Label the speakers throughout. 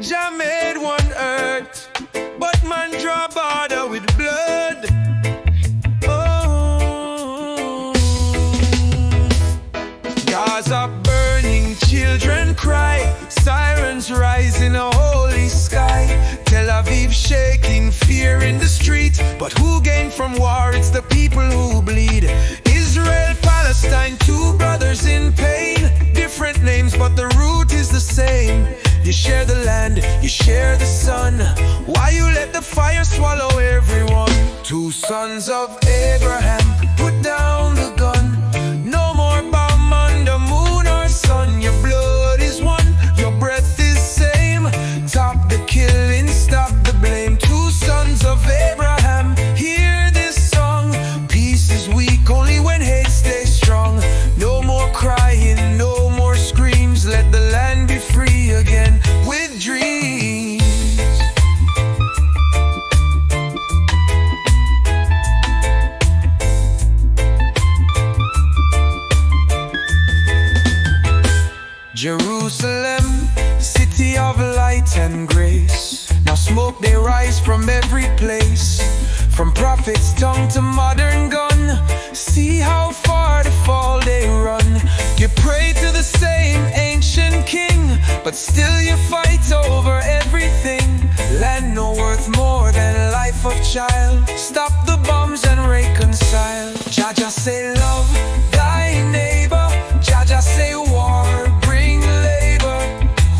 Speaker 1: Jah made one earth, but man draw border with blood. Oh, Gaza burning, children cry, sirens rise in a holy sky. Tel Aviv shaking, fear in the street, but who gain from war? It's the people who bleed. Israel, Palestine, two brothers in pain, different names but the root is the same. You share the land, you share the sun. Why you let the fire swallow everyone? Two sons of Abraham, put down the gun. No more bomb under moon or sun. Your blood is one, your breath is same. Stop the killing, stop the blame. Two sons of Abraham, hear this song. Peace is weak only when hate stays strong. No more crying, no more screams. Let the land be free again with dreams. Jerusalem, city of light and grace. Now smoke they rise from every place, from prophet's tongue to modern gun. See how far the fall they run. You pray to the same ancient king, but still you fight over everything. Land no worth more than life of child. Stop the bombs and reconcile. Jaja say love thy neighbor. Jaja say war bring labor.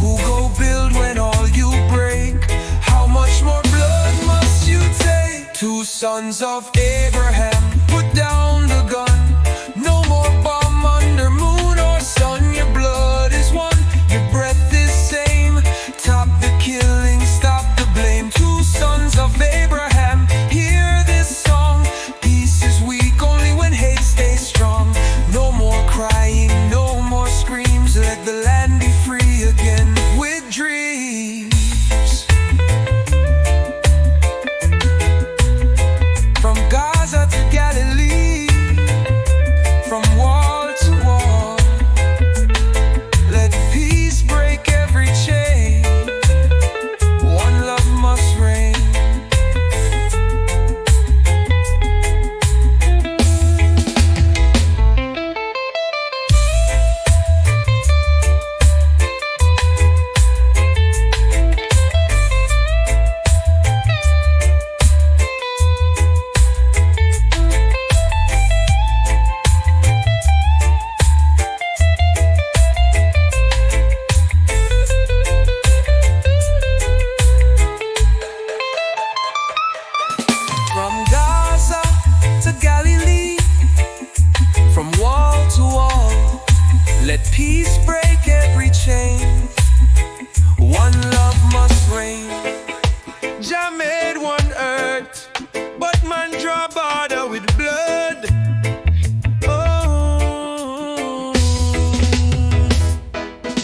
Speaker 1: Who go build when all you break? How much more blood must you take? Two sons of Abraham, put down the gun. No more bomb under moon or sun. Your blood is one, your breath is same. Stop the killing, stop the blame. Two sons of Abraham, hear this song. Peace is weak only when hate stays strong. No more crying, no more screams. Let the land be free again with dreams. From Gaza to Galilee, from wall to wall, let peace break every chain. One love must reign. From Gaza to Galilee, from wall to wall, let peace break every chain. One love must reign. Jah made one earth, but man draw border with blood. Oh,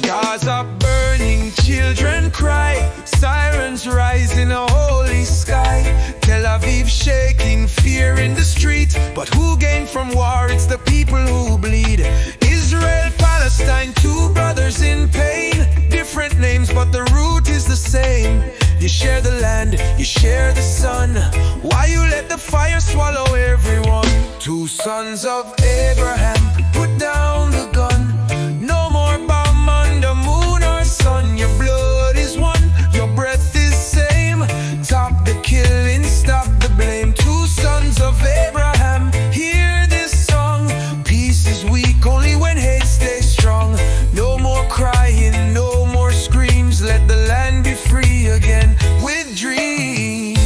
Speaker 1: Gaza burning, children cry, sirens rise in a holy sky. Tel Aviv shaking, fear in the street, but who gain from war? It's the people who bleed. Israel, Palestine, two brothers in pain, different names but the root is the same. You share the land, you share the sun. Why you let the fire swallow everyone? Two sons of Abraham, put down the gun. No more bomb under moon or sun. Your blood is one, your breath is same. Stop the killing, stop the blame. Two sons of Abraham, hear this song. Peace is weak only when hate stays strong. No more crying, no more screams. Let the land be free again with dreams.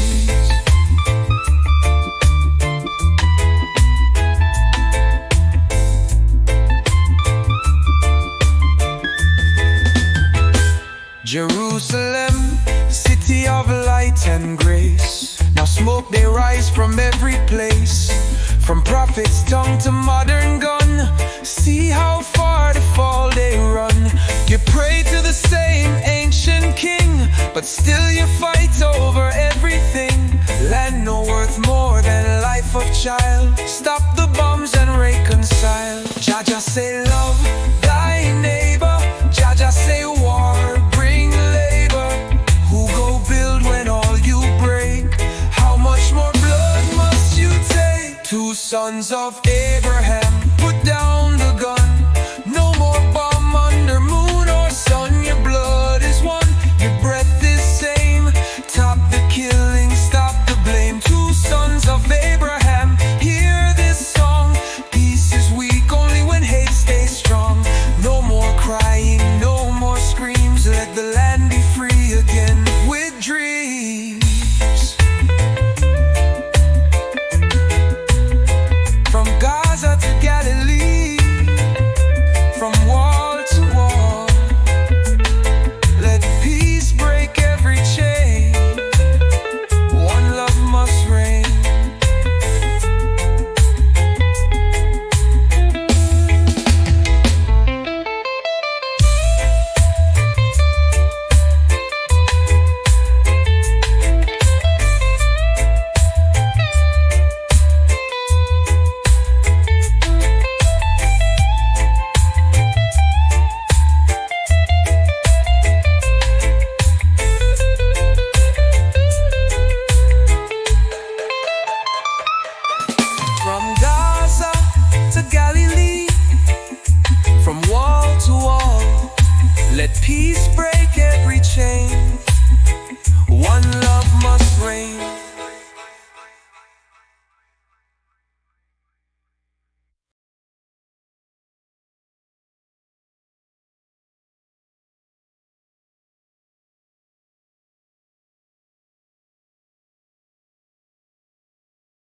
Speaker 1: Jerusalem, city of light and grace. Now smoke they rise from every place, from prophet's tongue to modern gun. See how far the fall they run. You pray to the same ancient king, but still you fight over everything. Land no worth more than life of child. Stop the bombs and reconcile. Jaja say love thy neighbor. Jaja say war bring labor. sons of Abraham, put down the gun. No more bomb under moon or sun. Your blood is one, your breath is same. Stop the killing, stop the blame. Two sons of Abraham, hear this song. Peace is weak only when hate stays strong. No more crying, no more screams. Let the land be free again with dreams. From Gaza to Galilee, from wall to wall, let peace break every chain. One love must reign. From Gaza to Galilee, from wall to wall, let peace break every chain.